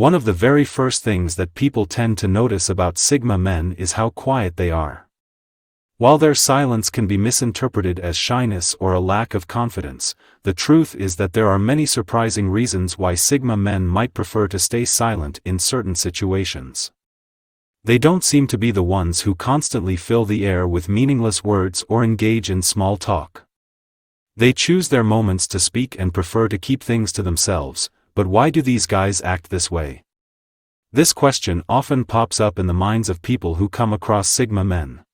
One of the very first things that people tend to notice about Sigma men is how quiet they are. While their silence can be misinterpreted as shyness or a lack of confidence, the truth is that there are many surprising reasons why Sigma men might prefer to stay silent in certain situations. They don't seem to be the ones who constantly fill the air with meaningless words or engage in small talk. They choose their moments to speak and prefer to keep things to themselves, but why do these guys act this way? This question often pops up in the minds of people who come across Sigma men.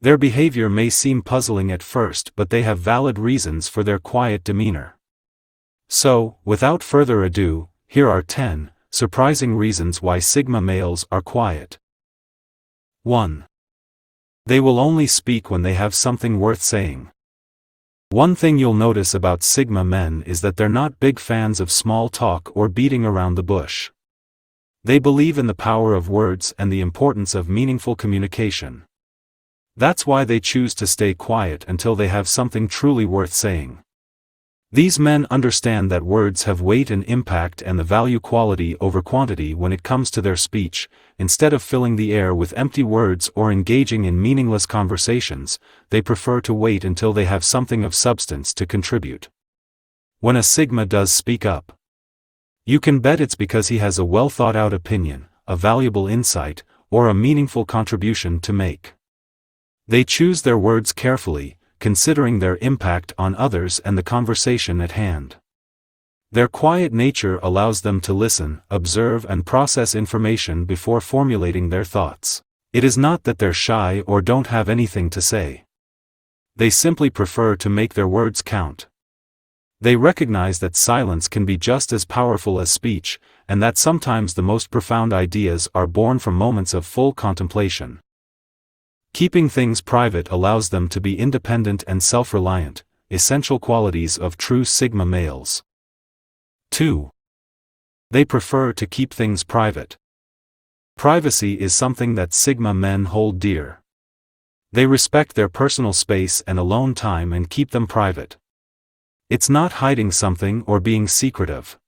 Their behavior may seem puzzling at first, but they have valid reasons for their quiet demeanor. So, without further ado, here are 10 surprising reasons why Sigma males are quiet. 1. They will only speak when they have something worth saying. One thing you'll notice about Sigma men is that they're not big fans of small talk or beating around the bush. They believe in the power of words and the importance of meaningful communication. That's why they choose to stay quiet until they have something truly worth saying. These men understand that words have weight and impact and the value quality over quantity when it comes to their speech. Instead of filling the air with empty words or engaging in meaningless conversations, they prefer to wait until they have something of substance to contribute. When a Sigma does speak up, you can bet it's because he has a well-thought-out opinion, a valuable insight, or a meaningful contribution to make. They choose their words carefully, considering their impact on others and the conversation at hand. Their quiet nature allows them to listen, observe and process information before formulating their thoughts. It is not that they're shy or don't have anything to say. They simply prefer to make their words count. They recognize that silence can be just as powerful as speech, and that sometimes the most profound ideas are born from moments of full contemplation. Keeping things private allows them to be independent and self-reliant, essential qualities of true Sigma males. 2. They prefer to keep things private. Privacy is something that Sigma men hold dear. They respect their personal space and alone time and keep them private. It's not hiding something or being secretive.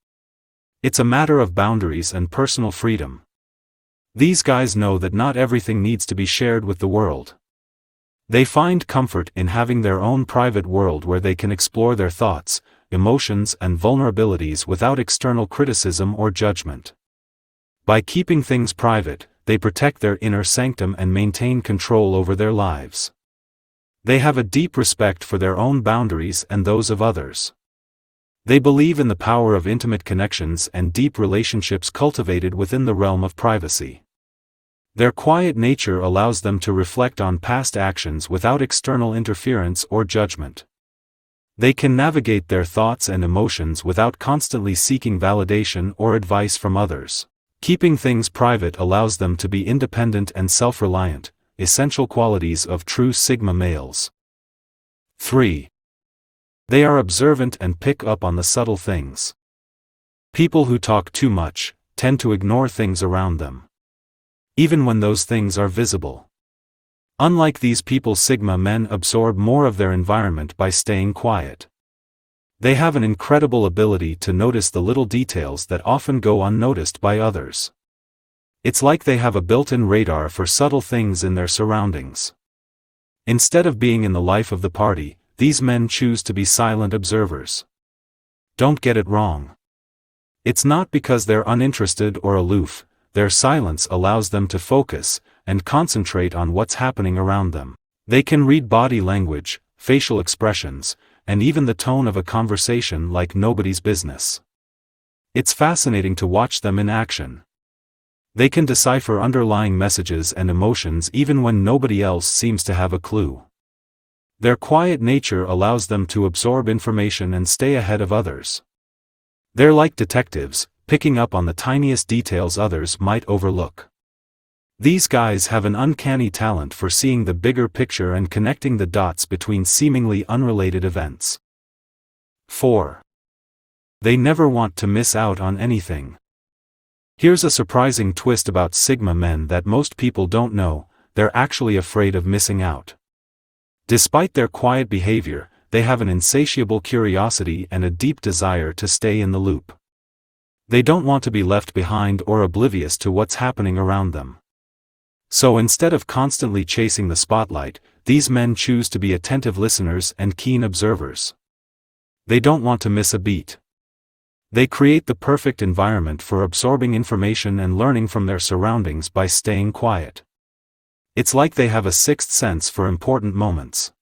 It's a matter of boundaries and personal freedom. These guys know that not everything needs to be shared with the world. They find comfort in having their own private world where they can explore their thoughts, emotions and vulnerabilities without external criticism or judgment. By keeping things private, they protect their inner sanctum and maintain control over their lives. They have a deep respect for their own boundaries and those of others. They believe in the power of intimate connections and deep relationships cultivated within the realm of privacy. Their quiet nature allows them to reflect on past actions without external interference or judgment. They can navigate their thoughts and emotions without constantly seeking validation or advice from others. Keeping things private allows them to be independent and self-reliant, essential qualities of true Sigma males. 3. They are observant and pick up on the subtle things. People who talk too much tend to ignore things around them, even when those things are visible. Unlike these people, Sigma men absorb more of their environment by staying quiet. They have an incredible ability to notice the little details that often go unnoticed by others. It's like they have a built-in radar for subtle things in their surroundings. Instead of being in the life of the party, these men choose to be silent observers. Don't get it wrong. It's not because they're uninterested or aloof. Their silence allows them to focus and concentrate on what's happening around them. They can read body language, facial expressions, and even the tone of a conversation like nobody's business. It's fascinating to watch them in action. They can decipher underlying messages and emotions even when nobody else seems to have a clue. Their quiet nature allows them to absorb information and stay ahead of others. They're like detectives, picking up on the tiniest details others might overlook. These guys have an uncanny talent for seeing the bigger picture and connecting the dots between seemingly unrelated events. 4. They never want to miss out on anything. Here's a surprising twist about Sigma men that most people don't know: they're actually afraid of missing out. Despite their quiet behavior, they have an insatiable curiosity and a deep desire to stay in the loop. They don't want to be left behind or oblivious to what's happening around them. So instead of constantly chasing the spotlight, these men choose to be attentive listeners and keen observers. They don't want to miss a beat. They create the perfect environment for absorbing information and learning from their surroundings by staying quiet. It's like they have a sixth sense for important moments.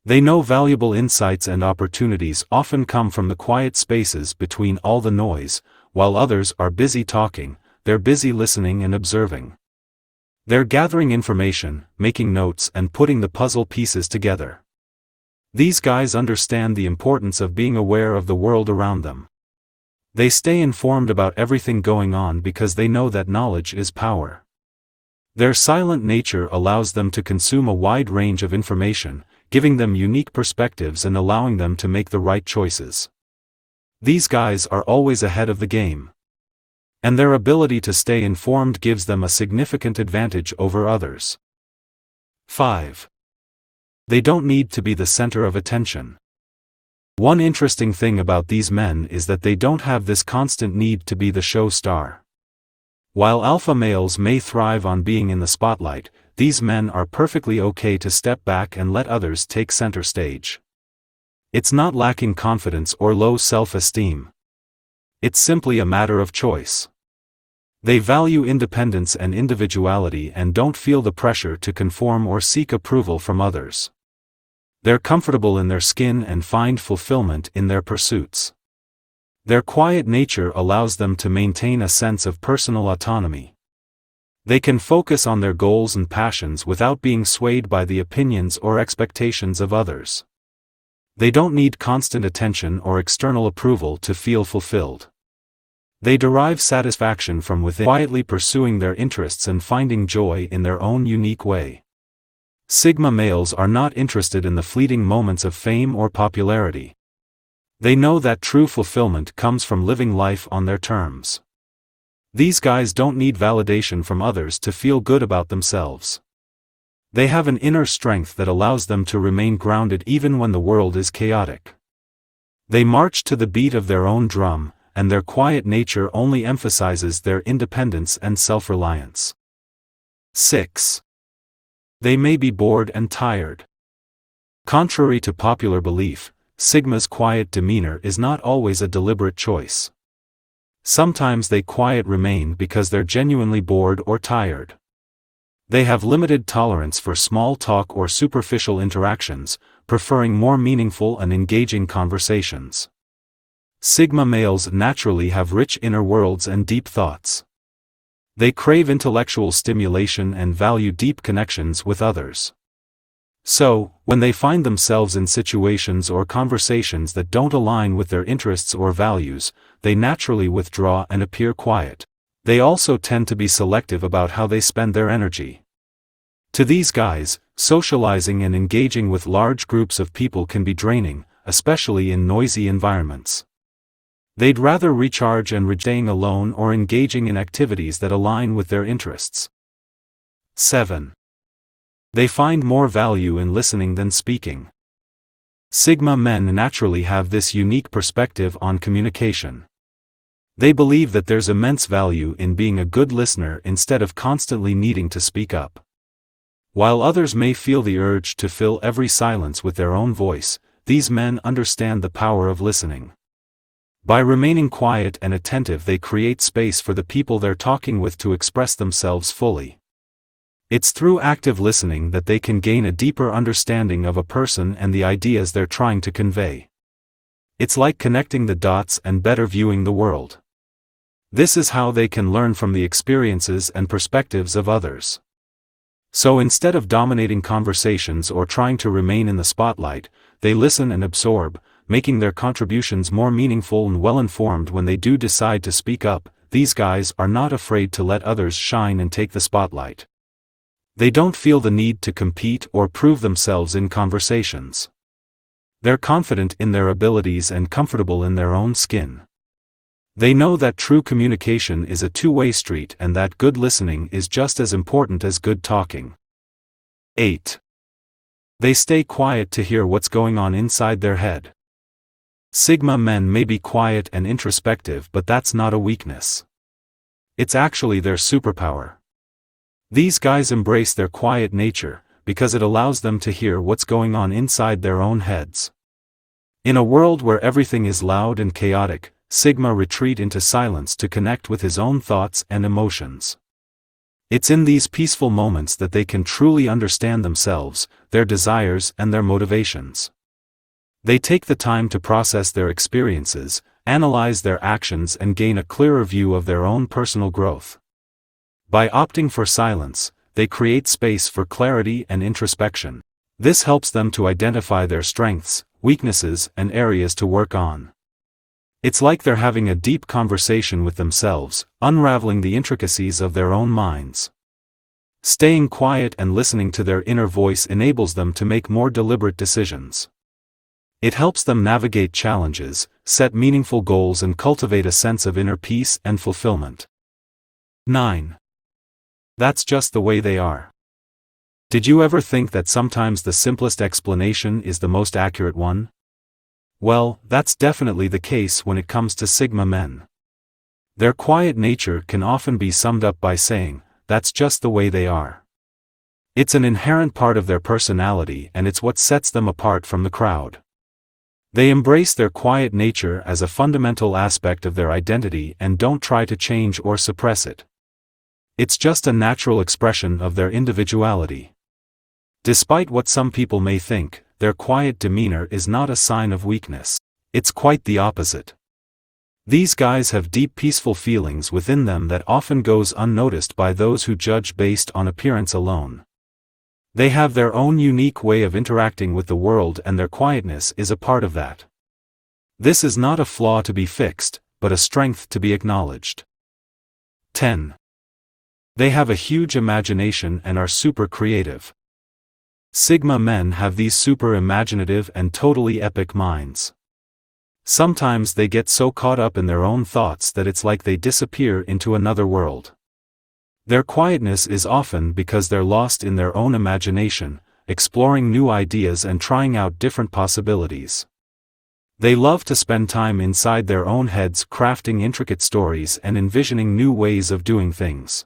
They know valuable insights and opportunities often come from the quiet spaces between all the noise. While others are busy talking, they're busy listening and observing. They're gathering information, making notes, and putting the puzzle pieces together. These guys understand the importance of being aware of the world around them. They stay informed about everything going on because they know that knowledge is power. Their silent nature allows them to consume a wide range of information, giving them unique perspectives and allowing them to make the right choices. These guys are always ahead of the game. And their ability to stay informed gives them a significant advantage over others. 5. They don't need to be the center of attention. One interesting thing about these men is that they don't have this constant need to be the show star. While alpha males may thrive on being in the spotlight, these men are perfectly okay to step back and let others take center stage. It's not lacking confidence or low self-esteem. It's simply a matter of choice. They value independence and individuality and don't feel the pressure to conform or seek approval from others. They're comfortable in their skin and find fulfillment in their pursuits. Their quiet nature allows them to maintain a sense of personal autonomy. They can focus on their goals and passions without being swayed by the opinions or expectations of others. They don't need constant attention or external approval to feel fulfilled. They derive satisfaction from within, quietly pursuing their interests and finding joy in their own unique way. Sigma males are not interested in the fleeting moments of fame or popularity. They know that true fulfillment comes from living life on their terms. These guys don't need validation from others to feel good about themselves. They have an inner strength that allows them to remain grounded even when the world is chaotic. They march to the beat of their own drum, and their quiet nature only emphasizes their independence and self-reliance. 6. They may be bored and tired. Contrary to popular belief, Sigma's quiet demeanor is not always a deliberate choice. Sometimes they quiet remain because they're genuinely bored or tired. They have limited tolerance for small talk or superficial interactions, preferring more meaningful and engaging conversations. Sigma males naturally have rich inner worlds and deep thoughts. They crave intellectual stimulation and value deep connections with others. So, when they find themselves in situations or conversations that don't align with their interests or values, they naturally withdraw and appear quiet. They also tend to be selective about how they spend their energy. To these guys, socializing and engaging with large groups of people can be draining, especially in noisy environments. They'd rather recharge and staying alone or engaging in activities that align with their interests. 7. They find more value in listening than speaking. Sigma men naturally have this unique perspective on communication. They believe that there's immense value in being a good listener instead of constantly needing to speak up. While others may feel the urge to fill every silence with their own voice, these men understand the power of listening. By remaining quiet and attentive, they create space for the people they're talking with to express themselves fully. It's through active listening that they can gain a deeper understanding of a person and the ideas they're trying to convey. It's like connecting the dots and better viewing the world. This is how they can learn from the experiences and perspectives of others. So instead of dominating conversations or trying to remain in the spotlight, they listen and absorb, making their contributions more meaningful and well-informed. When they do decide to speak up, these guys are not afraid to let others shine and take the spotlight. They don't feel the need to compete or prove themselves in conversations. They're confident in their abilities and comfortable in their own skin. They know that true communication is a two-way street and that good listening is just as important as good talking. 8. They stay quiet to hear what's going on inside their head. Sigma men may be quiet and introspective, but that's not a weakness. It's actually their superpower. These guys embrace their quiet nature, because it allows them to hear what's going on inside their own heads. In a world where everything is loud and chaotic, Sigma retreat into silence to connect with his own thoughts and emotions. It's in these peaceful moments that they can truly understand themselves, their desires and their motivations. They take the time to process their experiences, analyze their actions and gain a clearer view of their own personal growth. By opting for silence, they create space for clarity and introspection. This helps them to identify their strengths, weaknesses and areas to work on. It's like they're having a deep conversation with themselves, unraveling the intricacies of their own minds. Staying quiet and listening to their inner voice enables them to make more deliberate decisions. It helps them navigate challenges, set meaningful goals and cultivate a sense of inner peace and fulfillment. 9. That's just the way they are. Did you ever think that sometimes the simplest explanation is the most accurate one? Well, that's definitely the case when it comes to Sigma men. Their quiet nature can often be summed up by saying, that's just the way they are. It's an inherent part of their personality and it's what sets them apart from the crowd. They embrace their quiet nature as a fundamental aspect of their identity and don't try to change or suppress it. It's just a natural expression of their individuality. Despite what some people may think, their quiet demeanor is not a sign of weakness. It's quite the opposite. These guys have deep peaceful feelings within them that often goes unnoticed by those who judge based on appearance alone. They have their own unique way of interacting with the world and their quietness is a part of that. This is not a flaw to be fixed, but a strength to be acknowledged. 10. They have a huge imagination and are super creative. Sigma men have these super imaginative and totally epic minds. Sometimes they get so caught up in their own thoughts that it's like they disappear into another world. Their quietness is often because they're lost in their own imagination, exploring new ideas and trying out different possibilities. They love to spend time inside their own heads crafting intricate stories and envisioning new ways of doing things.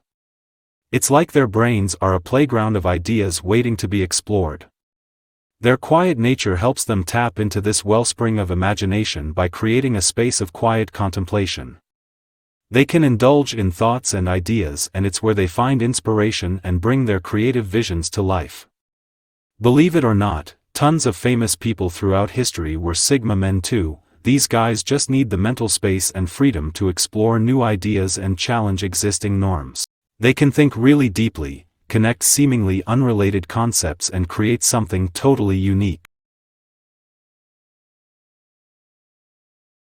It's like their brains are a playground of ideas waiting to be explored. Their quiet nature helps them tap into this wellspring of imagination by creating a space of quiet contemplation. They can indulge in thoughts and ideas and it's where they find inspiration and bring their creative visions to life. Believe it or not, tons of famous people throughout history were Sigma men too. These guys just need the mental space and freedom to explore new ideas and challenge existing norms. They can think really deeply, connect seemingly unrelated concepts and create something totally unique.